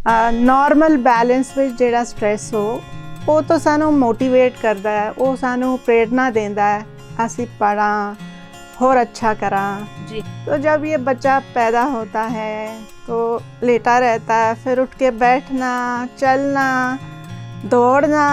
Normal balance ਵਿੱਚ ਜਿਹੜਾ stress हो वो तो सानू मोटिवेट करता है, वो सानू प्रेरणा देता है ਅਸੀਂ पढ़ा और अच्छा करा जी। तो जब ये बच्चा पैदा होता है तो लेटा रहता है, फिर उठ के बैठना, चलना, दौड़ना,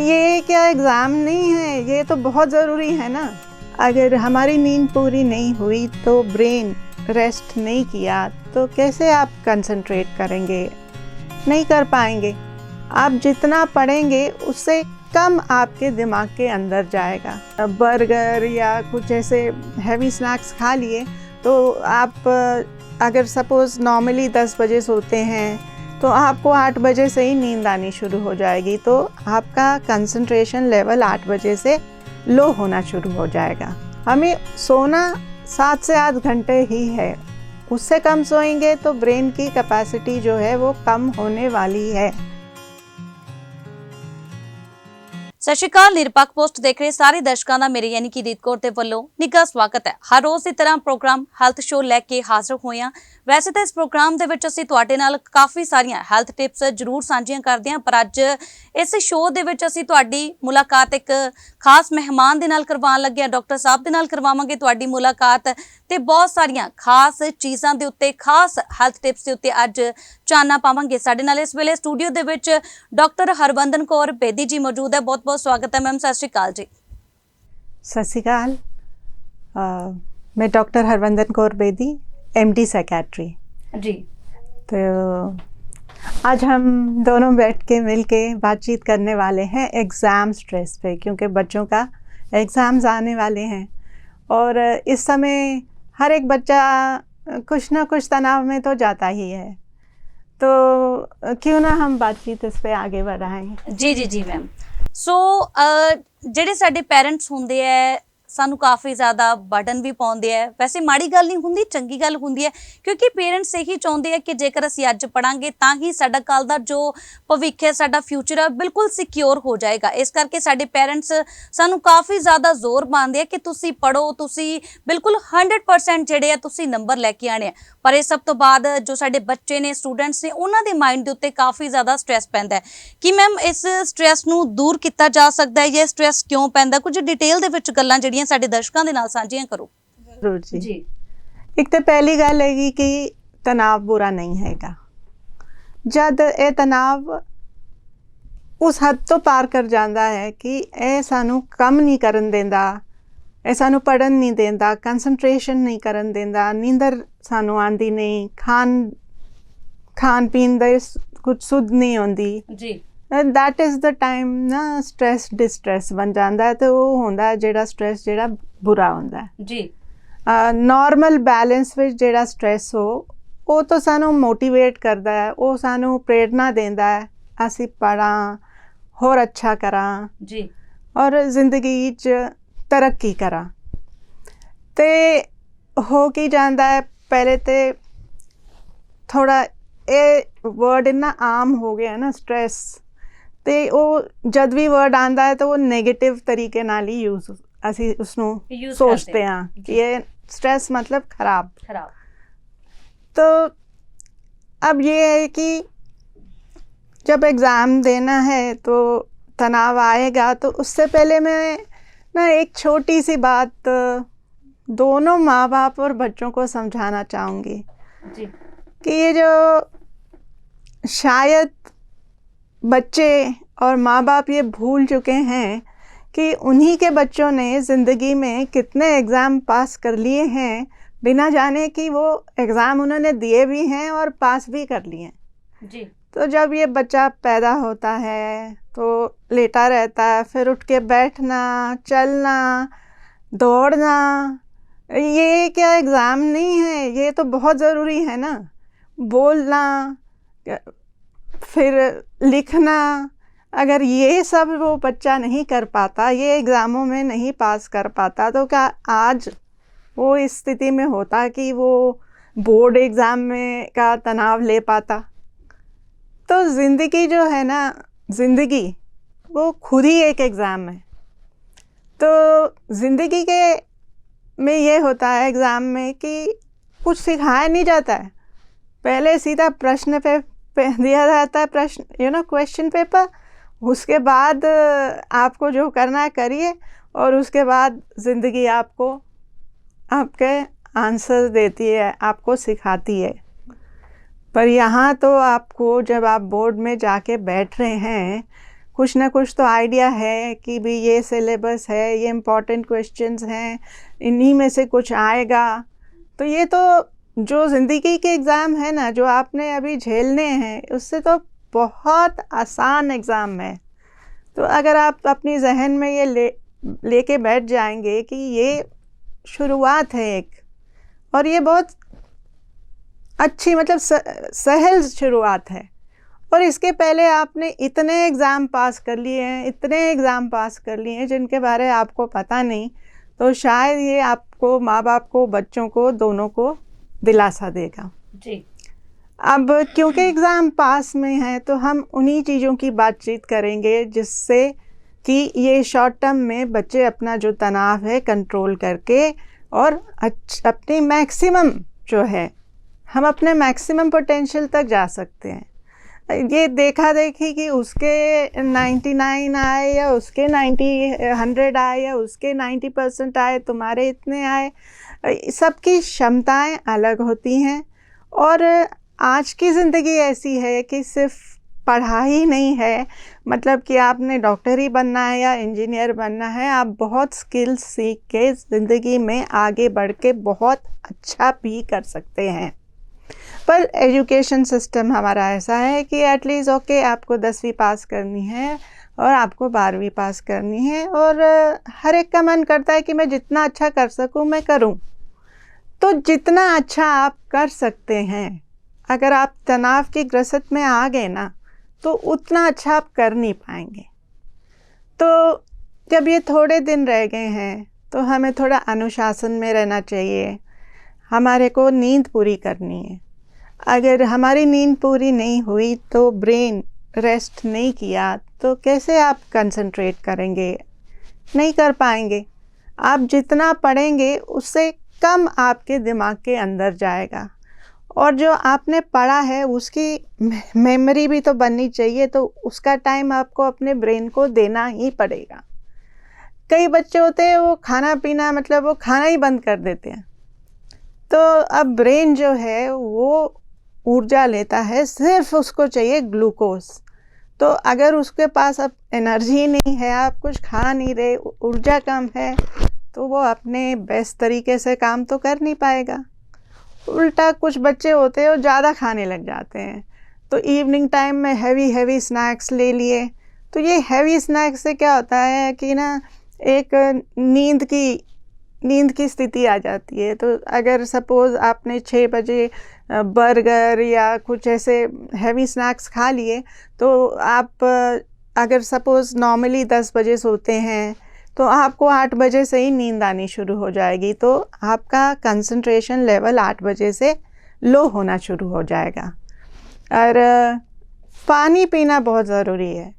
ये क्या एग्ज़ाम नहीं है, ये तो बहुत ज़रूरी है ना। अगर हमारी नींद पूरी नहीं हुई तो ब्रेन रेस्ट नहीं किया तो कैसे आप कंसंट्रेट करेंगे, नहीं कर पाएंगे। आप जितना पढ़ेंगे उससे कम आपके दिमाग के अंदर जाएगा। बर्गर या कुछ ऐसे हैवी स्नैक्स खा लिए तो आप अगर सपोज़ नॉर्मली 10 बजे सोते हैं तो आपको 8 बजे से ही नींद आनी शुरू हो जाएगी, तो आपका कंसंट्रेशन लेवल 8 बजे से लो होना शुरू हो जाएगा। हमें सोना 7 से 8 घंटे ही है, उससे कम सोएंगे तो ब्रेन की कैपेसिटी जो है वो कम होने वाली है। ਸਤਿ ਸ਼੍ਰੀ ਅਕਾਲ। ਨਿਰਪੱਖ ਪੋਸਟ ਦੇਖ ਰਹੇ ਸਾਰੇ ਦਰਸ਼ਕਾਂ ਦਾ ਮੇਰੇ ਯਾਨੀ ਕਿ ਰੀਤ ਕੌਰ ਦੇ ਵੱਲੋਂ ਨਿੱਘਾ ਸਵਾਗਤ ਹੈ। ਹਰ ਰੋਜ਼ ਦੀ ਤਰ੍ਹਾਂ ਪ੍ਰੋਗਰਾਮ ਹੈਲਥ ਸ਼ੋ ਲੈ ਕੇ ਹਾਜ਼ਰ ਹੋਏ ਹਾਂ। ਵੈਸੇ ਤਾਂ ਇਸ ਪ੍ਰੋਗਰਾਮ ਦੇ ਵਿੱਚ ਅਸੀਂ ਤੁਹਾਡੇ ਨਾਲ ਕਾਫੀ ਸਾਰੀਆਂ ਹੈਲਥ ਟਿਪਸ ਜ਼ਰੂਰ ਸਾਂਝੀਆਂ ਕਰਦੇ ਹਾਂ, ਪਰ ਅੱਜ ਇਸ ਸ਼ੋ ਦੇ ਵਿੱਚ ਅਸੀਂ ਤੁਹਾਡੀ ਮੁਲਾਕਾਤ ਇੱਕ ਖਾਸ ਮਹਿਮਾਨ ਦੇ ਨਾਲ ਕਰਵਾਉਣ ਲੱਗੇ ਹਾਂ। ਡਾਕਟਰ ਸਾਹਿਬ ਦੇ ਨਾਲ ਕਰਵਾਵਾਂਗੇ ਤੁਹਾਡੀ ਮੁਲਾਕਾਤ ਤੇ ਬਹੁਤ ਸਾਰੀਆਂ ਖਾਸ ਚੀਜ਼ਾਂ ਦੇ ਉੱਤੇ, ਖਾਸ ਹੈਲਥ ਟਿਪਸ ਦੇ ਉੱਤੇ ਅੱਜ ਚਾਨਣਾ ਪਾਵਾਂਗੇ। ਸਾਡੇ ਨਾਲ ਇਸ ਵੇਲੇ ਸਟੂਡੀਓ ਦੇ ਵਿੱਚ ਡਾਕਟਰ ਹਰਵੰਦਨ ਕੌਰ ਬੇਦੀ ਜੀ ਮੌਜੂਦ ਹੈ। ਬਹੁਤ बहुत स्वागत है मैम। सत श्री अकाल जी। सत श्री अकाल। मैं doctor Harvandan Kaur Bedi, MD secretary ji. तो आज हम दोनों बैठ के मिल के बातचीत करने वाले हैं एग्ज़ाम स्ट्रेस पे, क्योंकि बच्चों का एग्ज़ाम्स आने वाले हैं और इस समय हर एक बच्चा कुछ ना कुछ तनाव में तो जाता ही है। तो क्यों ना हम बातचीत इस पे आगे बढ़ाएं। जी जी जी मैम। सो ਜਿਹੜੇ ਸਾਡੇ ਪੈਰੈਂਟਸ ਹੁੰਦੇ ਹੈ ਸਾਨੂੰ ਕਾਫੀ ਜ਼ਿਆਦਾ ਬਰਡਨ ਵੀ ਪਾਉਂਦੇ ਹੈ। ਵੈਸੇ ਮਾੜੀ ਗੱਲ ਨਹੀਂ ਹੁੰਦੀ, ਚੰਗੀ ਗੱਲ ਹੁੰਦੀ ਹੈ, ਕਿਉਂਕਿ ਪੇਰੈਂਟਸ ਇਹੀ ਚਾਹੁੰਦੇ ਆ ਕਿ ਜੇਕਰ ਅਸੀਂ ਅੱਜ ਪੜਾਂਗੇ ਤਾਂ ਹੀ ਸਾਡਾ ਕੱਲ ਦਾ ਜੋ ਭਵਿੱਖ ਹੈ, ਸਾਡਾ ਫਿਊਚਰ ਹੈ, ਬਿਲਕੁਲ ਸਿਕਿਉਰ ਹੋ ਜਾਏਗਾ। ਇਸ ਕਰਕੇ ਸਾਡੇ ਪੈਰੈਂਟਸ ਸਾਨੂੰ ਕਾਫੀ ਜ਼ਿਆਦਾ ਜ਼ੋਰ ਪਾਉਂਦੇ ਆ ਕਿ ਤੁਸੀਂ ਪੜੋ, ਤੁਸੀਂ ਬਿਲਕੁਲ 100% ਜਿਹੜੇ ਆ ਤੁਸੀਂ ਨੰਬਰ ਲੈ ਕੇ ਆਣੇ ਆ। ਪਰ ਇਹ ਸਭ ਤੋਂ ਬਾਅਦ ਜੋ ਸਾਡੇ ਬੱਚੇ ਨੇ, ਸਟੂਡੈਂਟਸ ਨੇ, ਉਹਨਾਂ ਦੇ ਮਾਈਂਡ ਦੇ ਉੱਤੇ ਕਾਫੀ ਜ਼ਿਆਦਾ ਸਟ੍ਰੈਸ ਪੈਂਦਾ ਹੈ। ਕਿ ਮੈਮ ਇਸ ਸਟ੍ਰੈਸ ਨੂੰ ਦੂਰ ਕੀਤਾ ਜਾ ਸਕਦਾ ਹੈ ਜਾਂ ਸਟ੍ਰੈਸ ਕਿਉਂ ਪੈਂਦਾ, ਕੁਝ ਡਿਟੇਲ ਦੇ ਵਿੱਚ ਗੱਲਾਂ ਜਿਹੜੀਆਂ ਸਾਡੇ ਦਰਸ਼ਕਾਂ ਦੇ ਨਾਲ ਸਾਂਝੀਆਂ ਕਰੋ। ਜ਼ਰੂਰ ਜੀ। ਇੱਕ ਤਾਂ ਪਹਿਲੀ ਗੱਲ ਹੈਗੀ ਕਿ ਤਣਾਅ ਬੁਰਾ ਨਹੀਂ ਹੈਗਾ। ਜਦ ਇਹ ਤਣਾਅ ਉਸ ਹੱਦ ਤੋਂ ਪਾਰ ਕਰ ਜਾਂਦਾ ਹੈ ਕਿ ਇਹ ਸਾਨੂੰ ਕੰਮ ਨਹੀਂ ਕਰਨ ਦਿੰਦਾ, ਇਹ ਸਾਨੂੰ ਪੜ੍ਹਨ ਨਹੀਂ ਦਿੰਦਾ, ਕੰਸਨਟ੍ਰੇਸ਼ਨ ਨਹੀਂ ਕਰਨ ਦਿੰਦਾ, ਨੀਂਦਰ ਸਾਨੂੰ ਆਉਂਦੀ ਨਹੀਂ, ਖਾਣ ਪੀਣ ਦਾ ਕੁਝ ਸੁੱਧ ਨਹੀਂ ਆਉਂਦੀ ਜੀ। दैट इज़ द टाइम ना स्ट्रेस डिस्ट्रेस बन जाता है। तो वो होंदा जेड़ा स्ट्रेस जेड़ा बुरा होंदा है जी। नॉर्मल बैलेंस विच जेड़ा स्ट्रेस हो वो तो सानू मोटिवेट करता है, वो सानू प्रेरणा देता है असी पढ़ा होर अच्छा करा जी और जिंदगी च तरक्की करा। ते हो की जाता है पहले तो थोड़ा ये वर्ड इन्ना आम हो गया ना स्ट्रेस, तो वो जब भी वर्ड आता है तो वो नेगेटिव तरीके नाल ही यूज असी उसनू सोचते हैं कि ये स्ट्रेस मतलब खराब। तो अब ये है कि जब एग्ज़ाम देना है तो तनाव आएगा, तो उससे पहले मैं ना एक छोटी सी बात दोनों माँ बाप और बच्चों को समझाना चाहूँगी जी। कि ये जो शायद बच्चे और माँ बाप ये भूल चुके हैं कि उन्हीं के बच्चों ने ज़िंदगी में कितने एग्ज़ाम पास कर लिए हैं बिना जाने कि वो एग्ज़ाम उन्होंने दिए भी हैं और पास भी कर लिए हैं जी। तो जब ये बच्चा पैदा होता है तो लेटा रहता है, फिर उठ के बैठना, चलना, दौड़ना, ये क्या एग्ज़ाम नहीं है, ये तो बहुत ज़रूरी है ना। बोलना, फिर लिखना, अगर ये सब वो बच्चा नहीं कर पाता, ये एग्ज़ामों में नहीं पास कर पाता, तो क्या आज वो इस स्थिति में होता कि वो बोर्ड एग्ज़ाम में का तनाव ले पाता। तो ज़िंदगी जो है ना, ज़िंदगी वो खुद ही एक एग्ज़ाम है। तो ज़िंदगी के में ये होता है एग्ज़ाम में कि कुछ सिखाया नहीं जाता है, पहले सीधा प्रश्न पे दिया जाता है प्रश्न, क्वेश्चन पेपर। उसके बाद आपको जो करना है करिए, और उसके बाद ज़िंदगी आपको आपके आंसर देती है, आपको सिखाती है। पर यहाँ तो आपको, जब आप बोर्ड में जाके बैठ रहे हैं, कुछ ना कुछ तो आइडिया है कि भी ये सिलेबस है, ये इम्पोर्टेंट क्वेश्चंस हैं, इन्हीं में से कुछ आएगा। तो ये तो जो ज़िंदगी के एग्ज़ाम है ना, जो आपने अभी झेलने हैं, उससे तो बहुत आसान एग्ज़ाम है। तो अगर आप अपनी जहन में ये लेके बैठ जाएंगे कि ये शुरुआत है एक, और ये बहुत अच्छी, मतलब सहल शुरुआत है, और इसके पहले आपने इतने एग्ज़ाम पास कर लिए हैं, इतने एग्ज़ाम पास कर लिए हैं जिनके बारे आपको पता नहीं, तो शायद ये आपको, माँ बाप को, बच्चों को, दोनों को दिलासा देगा जी। अब क्योंकि एग्ज़ाम पास में है, तो हम उन्हीं चीज़ों की बातचीत करेंगे जिससे कि ये शॉर्ट टर्म में बच्चे अपना जो तनाव है कंट्रोल करके, और अपनी मैक्सिमम जो है, हम अपने मैक्सिमम पोटेंशियल तक जा सकते हैं। ये देखा देखी कि उसके 99 आए या उसके 100 आए या उसके 90% आए, तुम्हारे इतने आए, सबकी क्षमताएं अलग होती हैं। और आज की ज़िंदगी ऐसी है कि सिर्फ पढ़ाई नहीं है, मतलब कि आपने डॉक्टर ही बनना है या इंजीनियर बनना है, आप बहुत स्किल्स सीख के ज़िंदगी में आगे बढ़ के बहुत अच्छा भी कर सकते हैं। पर एजुकेशन सिस्टम हमारा ऐसा है कि एटलीस्ट ओके, आपको 10वीं पास करनी है और आपको 12वीं पास करनी है, और हर एक का मन करता है कि मैं जितना अच्छा कर सकूं मैं करूं। तो जितना अच्छा आप कर सकते हैं, अगर आप तनाव की ग्रस्त में आ गए ना, तो उतना अच्छा आप कर नहीं पाएंगे। तो जब ये थोड़े दिन रह गए हैं, तो हमें थोड़ा अनुशासन में रहना चाहिए। हमारे को नींद पूरी करनी है। अगर हमारी नींद पूरी नहीं हुई, तो ब्रेन रेस्ट नहीं किया, तो कैसे आप कंसंट्रेट करेंगे? नहीं कर पाएंगे। आप जितना पढ़ेंगे उससे कम आपके दिमाग के अंदर जाएगा, और जो आपने पढ़ा है उसकी मेमोरी भी तो बननी चाहिए, तो उसका टाइम आपको अपने ब्रेन को देना ही पड़ेगा। कई बच्चे होते हैं वो खाना पीना, मतलब वो खाना ही बंद कर देते हैं, तो अब ब्रेन जो है वो ऊर्जा लेता है, सिर्फ उसको चाहिए ग्लूकोज। तो अगर उसके पास अब एनर्जी नहीं है, आप कुछ खा नहीं रहे, ऊर्जा कम है, तो वो अपने बेस्ट तरीके से काम तो कर नहीं पाएगा। उल्टा कुछ बच्चे होते हैं वो ज़्यादा खाने लग जाते हैं, तो इवनिंग टाइम में हैवी स्नैक्स ले लिए। तो ये हैवी स्नैक्स से क्या होता है कि ना, एक नींद की स्थिति आ जाती है। तो अगर सपोज़ आपने 6 बजे बर्गर या कुछ ऐसे हैवी स्नैक्स खा लिए, तो आप अगर सपोज़ नॉर्मली 10 बजे सोते हैं, तो आपको 8 बजे से ही नींद आनी शुरू हो जाएगी। तो आपका कंसंट्रेशन लेवल 8 बजे से लो होना शुरू हो जाएगा। और पानी पीना बहुत ज़रूरी है।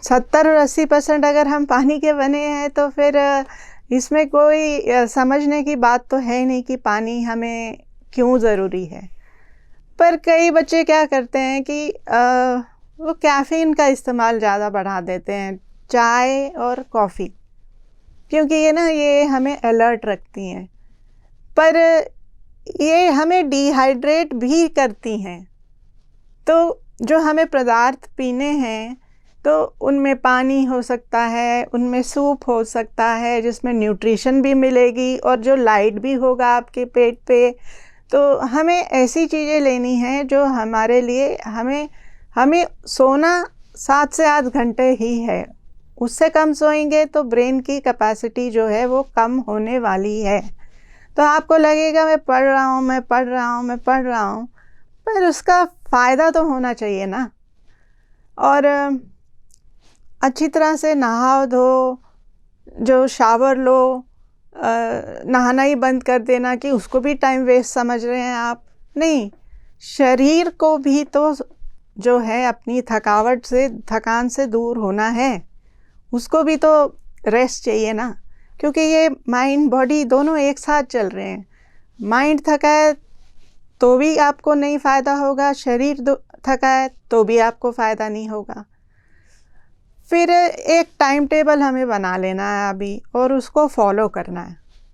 70-80% अगर हम पानी के बने हैं, तो फिर इसमें कोई समझने की बात तो है नहीं कि पानी हमें क्यों ज़रूरी है। पर कई बच्चे क्या करते हैं कि वो कैफ़ीन का इस्तेमाल ज़्यादा बढ़ा देते हैं, चाय और कॉफ़ी, क्योंकि ये हमें अलर्ट रखती हैं, पर ये हमें डिहाइड्रेट भी करती हैं। तो जो हमें पदार्थ पीने हैं, तो उनमें पानी हो सकता है, उनमें सूप हो सकता है जिसमें न्यूट्रिशन भी मिलेगी और जो लाइट भी होगा आपके पेट पे। तो हमें ऐसी चीज़ें लेनी हैं जो हमारे लिए, हमें सोना 7 से 8 घंटे ही है। उससे कम सोएंगे तो ब्रेन की कैपेसिटी जो है वो कम होने वाली है। तो आपको लगेगा मैं पढ़ रहा हूँ, पर उसका फ़ायदा तो होना चाहिए ना। और अच्छी तरह से नहाओ धो, जो शावर लो, नहाना ही बंद कर देना कि उसको भी टाइम वेस्ट समझ रहे हैं आप। नहीं, शरीर को भी तो जो है अपनी थकान से दूर होना है, उसको भी तो रेस्ट चाहिए ना, क्योंकि ये माइंड बॉडी दोनों एक साथ चल रहे हैं। माइंड थका है तो भी आपको नहीं फ़ायदा होगा, शरीर थका है तो भी आपको फ़ायदा नहीं होगा। फिर एक टाइम टेबल हमें बना लेना है अभी और उसको फॉलो करना है।